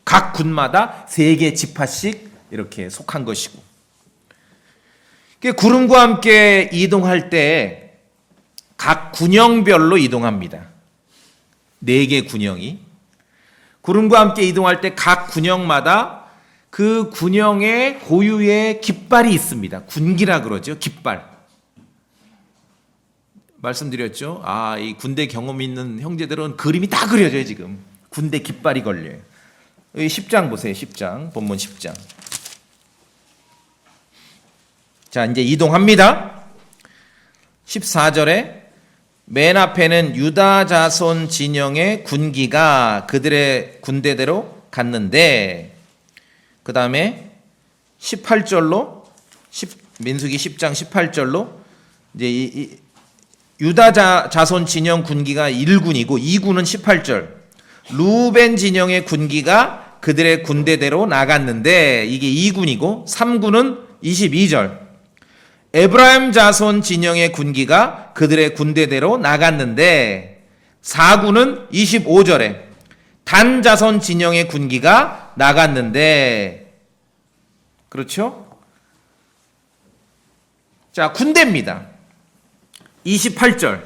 각 군마다 3개 지파씩 이렇게 속한 것이고. 구름과 함께 이동할 때 각 군영별로 이동합니다. 4개 군영이. 구름과 함께 이동할 때 각 군영마다 그 군영의 고유의 깃발이 있습니다. 군기라 그러죠. 깃발. 말씀드렸죠. 이 군대 경험 있는 형제들은 그림이 다 그려져요, 지금. 군대 깃발이 걸려요. 여기 10장 보세요. 10장. 본문 10장. 자, 이제 이동합니다. 14절에 맨 앞에는 유다 자손 진영의 군기가 그들의 군대대로 갔는데, 그 다음에 18절로 민수기 10장 18절로 이제 유다 자손 진영 군기가 1군이고 2군은 18절, 루벤 진영의 군기가 그들의 군대대로 나갔는데 이게 2군이고, 3군은 22절, 에브라임 자손 진영의 군기가 그들의 군대대로 나갔는데 4군은 25절에 단 자손 진영의 군기가 나갔는데, 그렇죠? 자, 군대입니다. 28절,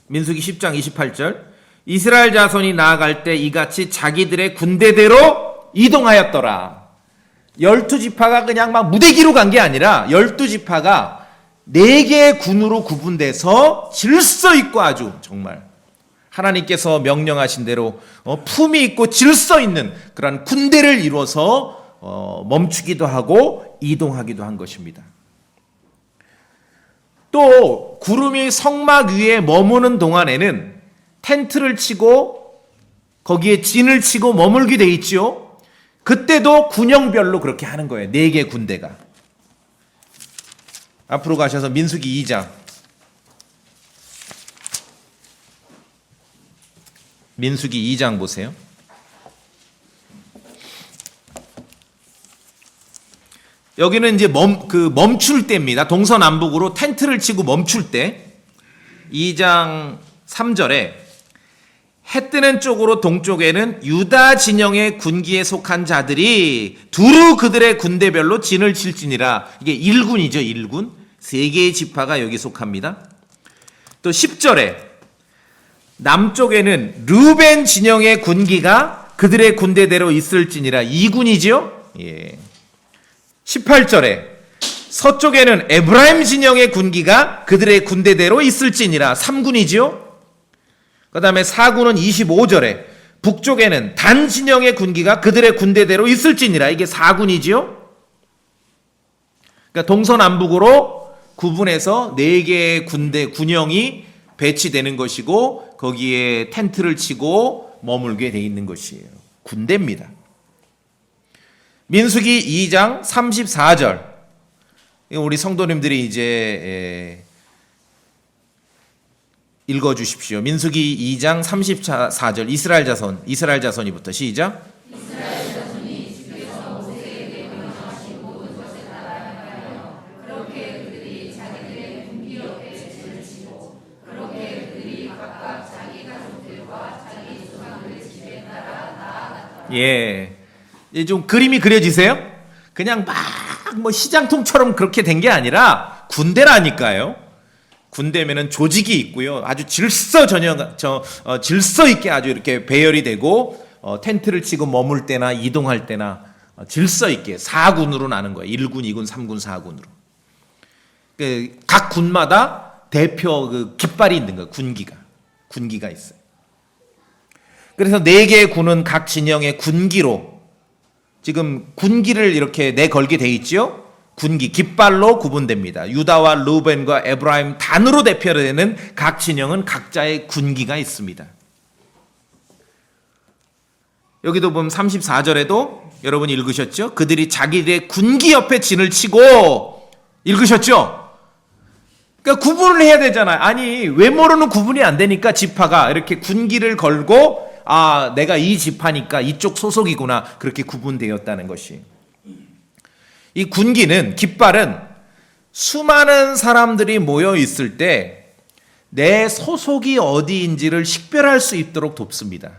민수기 10장 28절, 이스라엘 자손이 나아갈 때 이같이 자기들의 군대대로 이동하였더라. 12지파가 그냥 막 무대기로 간 게 아니라 12지파가 4개의 군으로 구분돼서 질서 있고 아주 정말 하나님께서 명령하신 대로 품위 있고 질서 있는 그런 군대를 이루어서 멈추기도 하고 이동하기도 한 것입니다. 또 구름이 성막 위에 머무는 동안에는 텐트를 치고 거기에 진을 치고 머물게 돼 있죠. 그때도 군영별로 그렇게 하는 거예요. 4개 군대가. 앞으로 가셔서 민수기 2장. 민수기 2장 보세요. 여기는 이제 멈출 때입니다. 동서남북으로 텐트를 치고 멈출 때 2장 3절에 해 뜨는 쪽으로 동쪽에는 유다 진영의 군기에 속한 자들이 두루 그들의 군대별로 진을 칠지니라. 이게 1군이죠. 1군. 3개의 지파가 여기 속합니다. 또 10절에 남쪽에는 르벤 진영의 군기가 그들의 군대대로 있을지니라. 2군이죠. 예. 18절에 서쪽에는 에브라임 진영의 군기가 그들의 군대대로 있을지니라. 3군이지요. 그 다음에 4군은 25절에 북쪽에는 단 진영의 군기가 그들의 군대대로 있을지니라. 이게 4군이지요. 그러니까 동서남북으로 구분해서 4개의 군영이 배치되는 것이고 거기에 텐트를 치고 머물게 돼 있는 것이에요. 군대입니다. 민수기 2장 34절. 우리 성도님들이 이제 읽어 주십시오. 민수기 2장 34절. 이스라엘 자손이부터 시작. 이스라엘 자손이 주께서 모세에게 명령하신 모든 것에 따라 행하여 그렇게 그들이 자기들의 군기 옆에 진을 치고 그렇게 그들이 각각 자기 가족들과 자기 조상들의 집에 따라 나아갔다. 예. 좀 그림이 그려지세요? 그냥 막 뭐 시장통처럼 그렇게 된 게 아니라 군대라니까요. 군대면은 조직이 있고요. 아주 질서 있게 아주 이렇게 배열이 되고 텐트를 치고 머물 때나 이동할 때나 질서 있게 4군으로 나는 거예요. 1군, 2군, 3군, 4군으로. 각 군마다 대표 깃발이 있는 거예요. 군기가 있어요. 그래서 4개의 군은 각 진영의 군기로 지금 군기를 이렇게 내걸게 돼 있죠. 군기, 깃발로 구분됩니다. 유다와 르벤과 에브라임 단으로 대표되는 각 진영은 각자의 군기가 있습니다. 여기도 보면 34절에도 여러분 읽으셨죠? 그들이 자기들의 군기 옆에 진을 치고 읽으셨죠? 그러니까 구분을 해야 되잖아요. 아니 외모로는 구분이 안 되니까 지파가 이렇게 군기를 걸고 내가 이 지파니까 이쪽 소속이구나 그렇게 구분되었다는 것이. 이 군기는 깃발은 수많은 사람들이 모여 있을 때 내 소속이 어디인지를 식별할 수 있도록 돕습니다.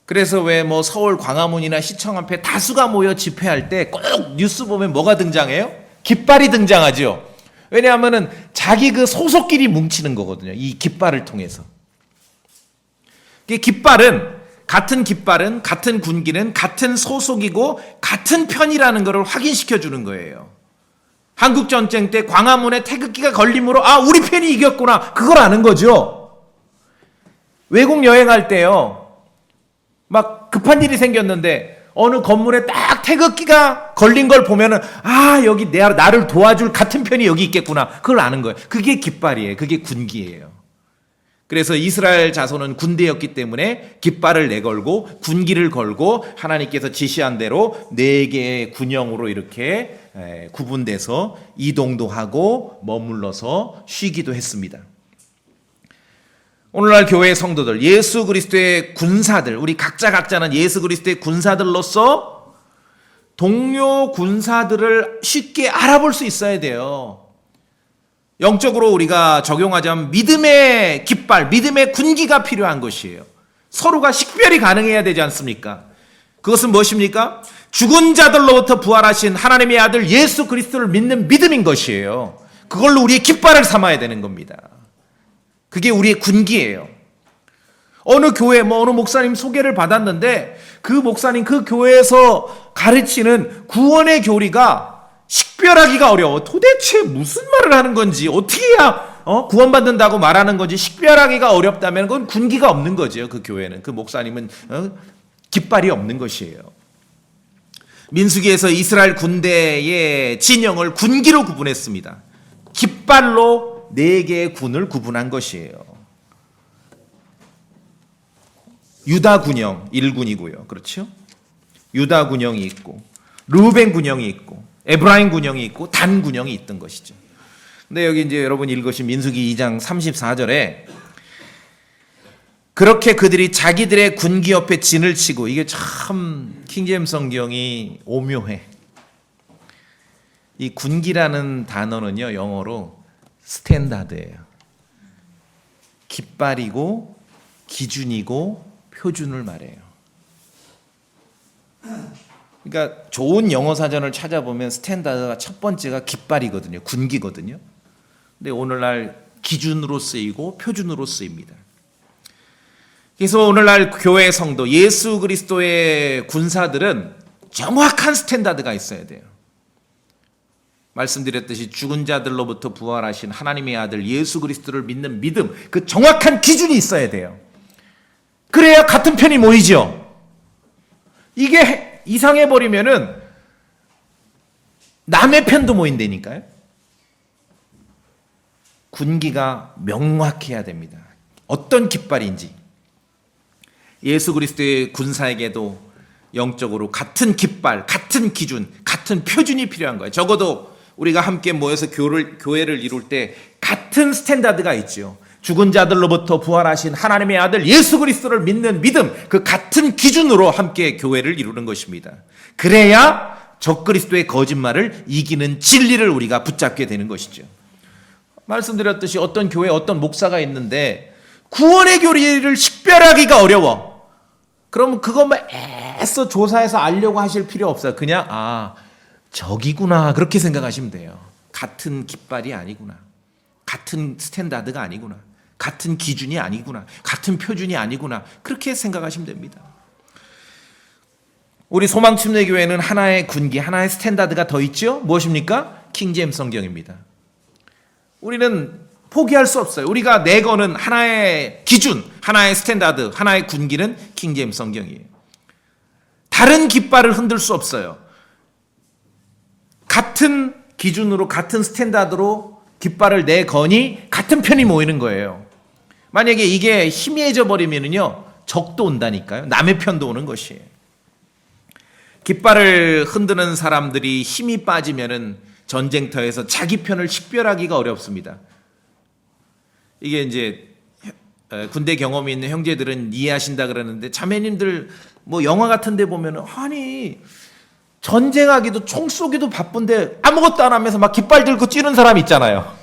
그래서 왜 뭐 서울 광화문이나 시청 앞에 다수가 모여 집회할 때 꼭 뉴스 보면 뭐가 등장해요? 깃발이 등장하죠. 왜냐하면은 자기 그 소속끼리 뭉치는 거거든요. 이 깃발을 통해서. 같은 군기는 같은 소속이고 같은 편이라는 것을 확인시켜 주는 거예요. 한국전쟁 때 광화문에 태극기가 걸림으로 우리 편이 이겼구나 그걸 아는 거죠. 외국 여행할 때요 막 급한 일이 생겼는데 어느 건물에 딱 태극기가 걸린 걸 보면은 여기 나를 도와줄 같은 편이 여기 있겠구나 그걸 아는 거예요. 그게 깃발이에요. 그게 군기예요. 그래서 이스라엘 자손은 군대였기 때문에 깃발을 내걸고 군기를 걸고 하나님께서 지시한 대로 4개의 군영으로 이렇게 구분돼서 이동도 하고 머물러서 쉬기도 했습니다. 오늘날 교회 성도들, 예수 그리스도의 군사들, 우리 각자는 예수 그리스도의 군사들로서 동료 군사들을 쉽게 알아볼 수 있어야 돼요. 영적으로 우리가 적용하자면 믿음의 깃발, 믿음의 군기가 필요한 것이에요. 서로가 식별이 가능해야 되지 않습니까? 그것은 무엇입니까? 죽은 자들로부터 부활하신 하나님의 아들 예수 그리스도를 믿는 믿음인 것이에요. 그걸로 우리의 깃발을 삼아야 되는 겁니다. 그게 우리의 군기예요. 어느 교회, 어느 목사님 소개를 받았는데 그 목사님 그 교회에서 가르치는 구원의 교리가 식별하기가 어려워. 도대체 무슨 말을 하는 건지 어떻게 해야 구원받는다고 말하는 건지 식별하기가 어렵다면 그건 군기가 없는 거죠. 그 교회는, 그 목사님은 깃발이 없는 것이에요. 민수기에서 이스라엘 군대의 진영을 군기로 구분했습니다. 깃발로 4개의 군을 구분한 것이에요. 유다 군영 1군이고요. 그렇죠? 유다 군영이 있고 르벤 군영이 있고 에브라임 군영이 있고 단 군영이 있던 것이죠. 근데 여기 이제 여러분 읽으신 민수기 2장 34절에 그렇게 그들이 자기들의 군기 옆에 진을 치고, 이게 참 킹제임스 성경이 오묘해. 이 군기라는 단어는요, 영어로 스탠다드예요. 깃발이고 기준이고 표준을 말해요. 그러니까 좋은 영어 사전을 찾아보면 스탠다드가 첫 번째가 깃발이거든요. 군기거든요. 근데 오늘날 기준으로 쓰이고 표준으로 쓰입니다. 그래서 오늘날 교회 성도, 예수 그리스도의 군사들은 정확한 스탠다드가 있어야 돼요. 말씀드렸듯이 죽은 자들로부터 부활하신 하나님의 아들 예수 그리스도를 믿는 믿음, 그 정확한 기준이 있어야 돼요. 그래야 같은 편이 모이죠. 이게 이상해버리면은 남의 편도 모인다니까요. 군기가 명확해야 됩니다. 어떤 깃발인지. 예수 그리스도의 군사에게도 영적으로 같은 깃발, 같은 기준, 같은 표준이 필요한 거예요. 적어도 우리가 함께 모여서 교회를 이룰 때 같은 스탠다드가 있죠. 죽은 자들로부터 부활하신 하나님의 아들 예수 그리스도를 믿는 믿음, 그 같은 기준으로 함께 교회를 이루는 것입니다. 그래야 적그리스도의 거짓말을 이기는 진리를 우리가 붙잡게 되는 것이죠. 말씀드렸듯이 어떤 교회 어떤 목사가 있는데 구원의 교리를 식별하기가 어려워. 그러면 그것만 애써 조사해서 알려고 하실 필요 없어요. 그냥 저기구나 그렇게 생각하시면 돼요. 같은 깃발이 아니구나. 같은 스탠다드가 아니구나. 같은 기준이 아니구나. 같은 표준이 아니구나. 그렇게 생각하시면 됩니다. 우리 소망침례교회는 하나의 군기, 하나의 스탠다드가 더 있죠. 무엇입니까? 킹제임스 성경입니다. 우리는 포기할 수 없어요. 우리가 내거는 하나의 기준, 하나의 스탠다드, 하나의 군기는 킹제임스 성경이에요. 다른 깃발을 흔들 수 없어요. 같은 기준으로 같은 스탠다드로 깃발을 내거니 같은 편이 모이는 거예요. 만약에 이게 희미해져 버리면요 적도 온다니까요. 남의 편도 오는 것이에요. 깃발을 흔드는 사람들이 힘이 빠지면은 전쟁터에서 자기 편을 식별하기가 어렵습니다. 이게 이제 군대 경험이 있는 형제들은 이해하신다 그러는데, 자매님들 뭐 영화 같은 데 보면은 아니 전쟁하기도 총 쏘기도 바쁜데 아무것도 안 하면서 막 깃발 들고 찌는 사람 있잖아요.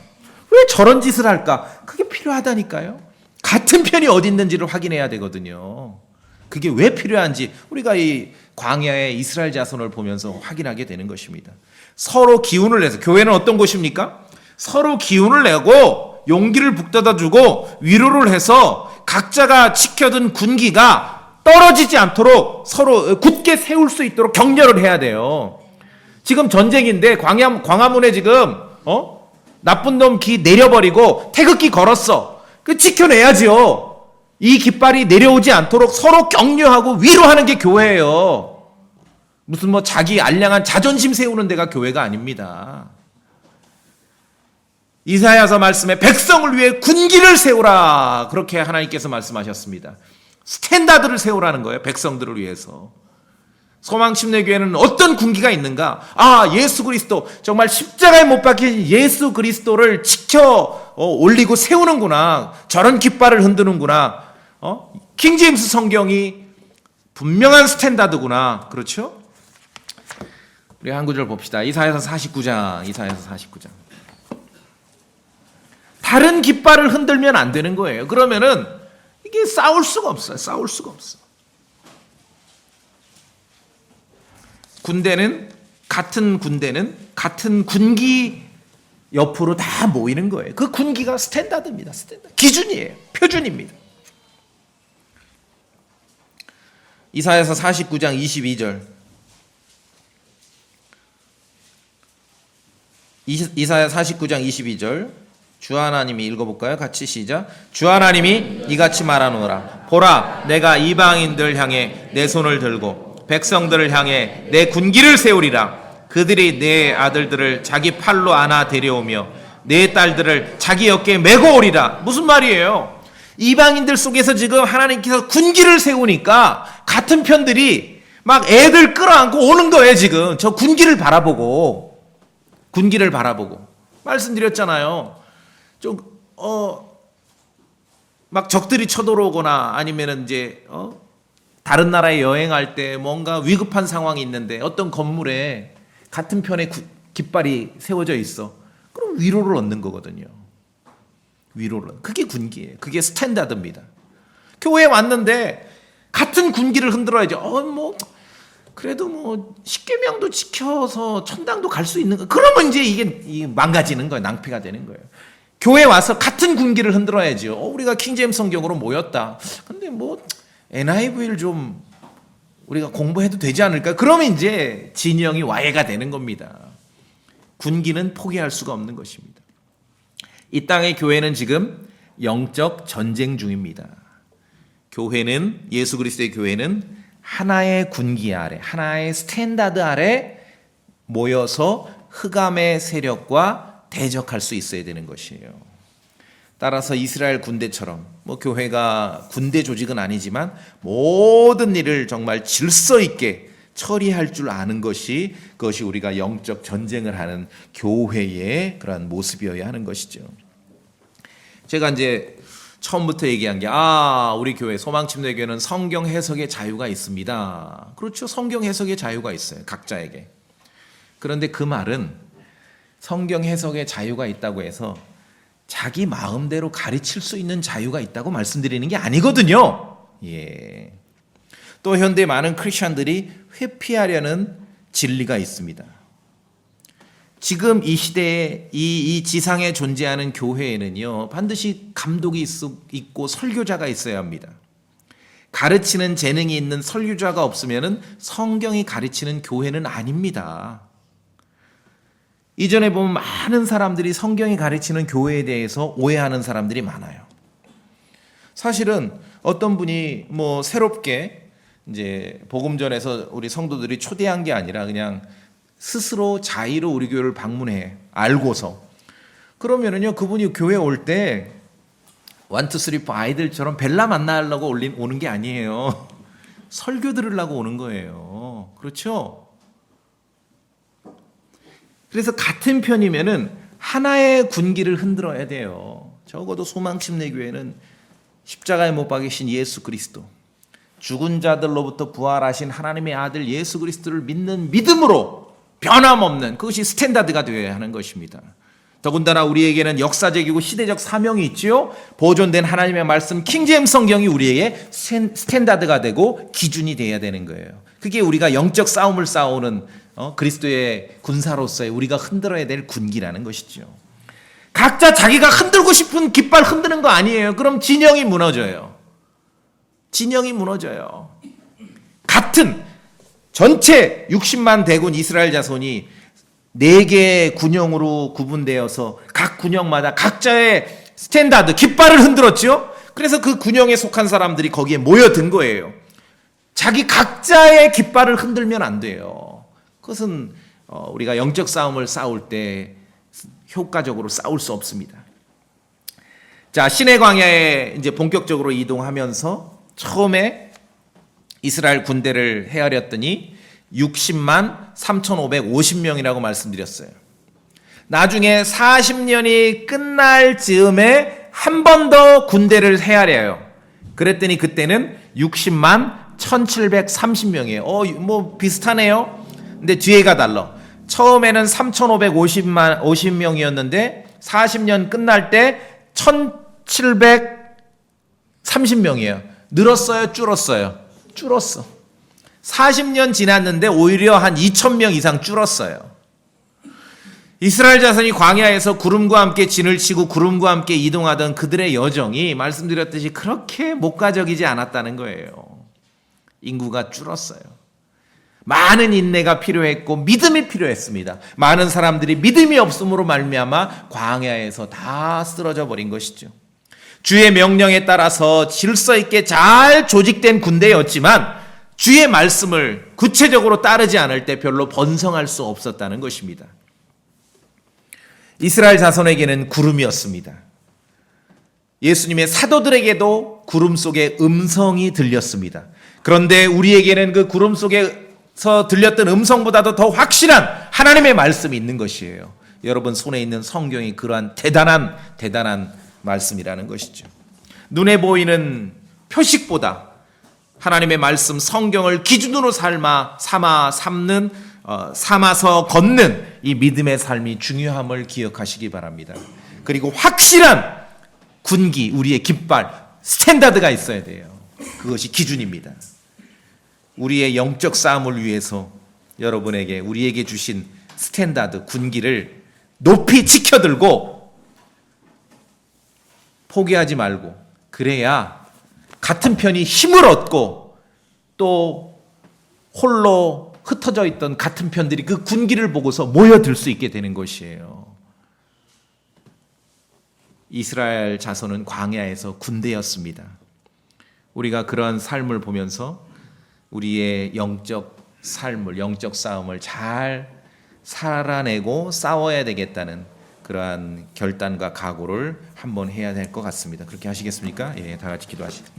왜 저런 짓을 할까? 그게 필요하다니까요. 같은 편이 어디 있는지를 확인해야 되거든요. 그게 왜 필요한지 우리가 이 광야의 이스라엘 자손을 보면서 확인하게 되는 것입니다. 서로 기운을 내서, 교회는 어떤 곳입니까? 서로 기운을 내고 용기를 북돋아주고 위로를 해서 각자가 지켜둔 군기가 떨어지지 않도록 서로 굳게 세울 수 있도록 격려를 해야 돼요. 지금 전쟁인데 광화문에 지금 나쁜 놈 기 내려버리고 태극기 걸었어. 그 지켜내야지요. 이 깃발이 내려오지 않도록 서로 격려하고 위로하는 게 교회예요. 무슨 뭐 자기 알량한 자존심 세우는 데가 교회가 아닙니다. 이사야서 말씀에 백성을 위해 군기를 세우라, 그렇게 하나님께서 말씀하셨습니다. 스탠다드를 세우라는 거예요. 백성들을 위해서. 소망침례교회는 어떤 군기가 있는가? 예수 그리스도, 정말 십자가에 못 박힌 예수 그리스도를 지켜 올리고 세우는구나. 저런 깃발을 흔드는구나. 킹제임스 성경이 분명한 스탠다드구나. 그렇죠? 우리 한 구절 봅시다. 이사야서 49장. 다른 깃발을 흔들면 안 되는 거예요. 그러면은 이게 싸울 수가 없어요. 같은 군대는 같은 군기 옆으로 다 모이는 거예요. 그 군기가 스탠다드입니다. 기준이에요. 표준입니다. 이사야서 49장 22절. 이사야 49장 22절. 주 하나님이 읽어볼까요? 같이 시작. 주 하나님이 이같이 말하노라. 보라, 내가 이방인들 향해 내 손을 들고 백성들을 향해 내 군기를 세우리라. 그들이 내 아들들을 자기 팔로 안아 데려오며 내 딸들을 자기 어깨에 메고 오리라. 무슨 말이에요? 이방인들 속에서 지금 하나님께서 군기를 세우니까 같은 편들이 막 애들 끌어안고 오는 거예요. 지금 저 군기를 바라보고 말씀드렸잖아요. 막 적들이 쳐들어오거나 아니면은 이제 다른 나라에 여행할 때 뭔가 위급한 상황이 있는데 어떤 건물에 같은 편에 깃발이 세워져 있어. 그럼 위로를 얻는 거거든요. 위로를. 그게 군기예요. 그게 스탠다드입니다. 교회에 왔는데 같은 군기를 흔들어야죠. 그래도 뭐 십계명도 지켜서 천당도 갈 수 있는 거. 그러면 이제 이게 망가지는 거예요. 낭패가 되는 거예요. 교회에 와서 같은 군기를 흔들어야죠. 우리가 킹제임스 성경으로 모였다. 근데 뭐 NIV를 좀 우리가 공부해도 되지 않을까? 그러면 이제 진영이 와해가 되는 겁니다. 군기는 포기할 수가 없는 것입니다. 이 땅의 교회는 지금 영적 전쟁 중입니다. 교회는, 예수 그리스도의 교회는 하나의 군기 아래, 하나의 스탠다드 아래 모여서 흑암의 세력과 대적할 수 있어야 되는 것이에요. 따라서 이스라엘 군대처럼 교회가 군대 조직은 아니지만 모든 일을 정말 질서 있게 처리할 줄 아는 그것이 우리가 영적 전쟁을 하는 교회의 그러한 모습이어야 하는 것이죠. 제가 이제 처음부터 얘기한 게 우리 교회 소망침례교회는 성경 해석의 자유가 있습니다. 그렇죠. 성경 해석의 자유가 있어요. 각자에게. 그런데 그 말은 성경 해석의 자유가 있다고 해서 자기 마음대로 가르칠 수 있는 자유가 있다고 말씀드리는 게 아니거든요. 예. 또 현대 많은 크리스천들이 회피하려는 진리가 있습니다. 지금 이 시대에 이 지상에 존재하는 교회에는요, 반드시 감독이 있고 설교자가 있어야 합니다. 가르치는 재능이 있는 설교자가 없으면 성경이 가르치는 교회는 아닙니다. 이전에 보면 많은 사람들이 성경이 가르치는 교회에 대해서 오해하는 사람들이 많아요. 사실은 어떤 분이 새롭게 이제 복음전에서 우리 성도들이 초대한 게 아니라 그냥 스스로 자의로 우리 교회를 방문해 알고서 그러면은요 그분이 교회 올 때 1, 2, 3, 4 아이들처럼 벨라 만나려고 오는 게 아니에요. 설교 들으려고 오는 거예요. 그렇죠? 그래서 같은 편이면은 하나의 군기를 흔들어야 돼요. 적어도 소망침례교회는 십자가에 못 박이신 예수 그리스도, 죽은 자들로부터 부활하신 하나님의 아들 예수 그리스도를 믿는 믿음으로 변함없는 그것이 스탠다드가 되어야 하는 것입니다. 더군다나 우리에게는 역사적이고 시대적 사명이 있지요. 보존된 하나님의 말씀 킹제임스 성경이 우리에게 스탠다드가 되고 기준이 되어야 되는 거예요. 그게 우리가 영적 싸움을 싸우는 그리스도의 군사로서의 우리가 흔들어야 될 군기라는 것이죠. 각자 자기가 흔들고 싶은 깃발 흔드는 거 아니에요. 그럼 진영이 무너져요. 진영이 무너져요. 같은 전체 60만 대군 이스라엘 자손이 4개의 군영으로 구분되어서 각 군영마다 각자의 스탠다드, 깃발을 흔들었죠. 그래서 그 군영에 속한 사람들이 거기에 모여든 거예요. 자기 각자의 깃발을 흔들면 안 돼요. 그것은 우리가 영적 싸움을 싸울 때 효과적으로 싸울 수 없습니다. 자, 시내 광야에 이제 본격적으로 이동하면서 처음에 이스라엘 군대를 헤아렸더니 60만 3,550명이라고 말씀드렸어요. 나중에 40년이 끝날 즈음에 한 번 더 군대를 헤아려요. 그랬더니 그때는 60만 1,730명이에요. 비슷하네요. 근데 뒤에가 달라. 처음에는 3,550명이었는데 40년 끝날 때 1,730명이에요. 늘었어요? 줄었어요? 줄었어. 40년 지났는데 오히려 한 2,000명 이상 줄었어요. 이스라엘 자손이 광야에서 구름과 함께 진을 치고 구름과 함께 이동하던 그들의 여정이 말씀드렸듯이 그렇게 목가적이지 않았다는 거예요. 인구가 줄었어요. 많은 인내가 필요했고 믿음이 필요했습니다. 많은 사람들이 믿음이 없음으로 말미암아 광야에서 다 쓰러져 버린 것이죠. 주의 명령에 따라서 질서 있게 잘 조직된 군대였지만 주의 말씀을 구체적으로 따르지 않을 때 별로 번성할 수 없었다는 것입니다. 이스라엘 자손에게는 구름이었습니다. 예수님의 사도들에게도 구름 속에 음성이 들렸습니다. 그런데 우리에게는 그 구름 속에서 들렸던 음성보다도 더 확실한 하나님의 말씀이 있는 것이에요. 여러분 손에 있는 성경이 그러한 대단한 말씀이라는 것이죠. 눈에 보이는 표식보다 하나님의 말씀 성경을 기준으로 삼아서 걷는 이 믿음의 삶이 중요함을 기억하시기 바랍니다. 그리고 확실한 군기, 우리의 깃발, 스탠다드가 있어야 돼요. 그것이 기준입니다. 우리의 영적 싸움을 위해서 여러분에게, 우리에게 주신 스탠다드, 군기를 높이 지켜들고 포기하지 말고, 그래야 같은 편이 힘을 얻고 또 홀로 흩어져 있던 같은 편들이 그 군기를 보고서 모여들 수 있게 되는 것이에요. 이스라엘 자손은 광야에서 군대였습니다. 우리가 그러한 삶을 보면서 우리의 영적 삶을, 영적 싸움을 잘 살아내고 싸워야 되겠다는 그러한 결단과 각오를 한번 해야 될 것 같습니다. 그렇게 하시겠습니까? 예, 다 같이 기도하시죠.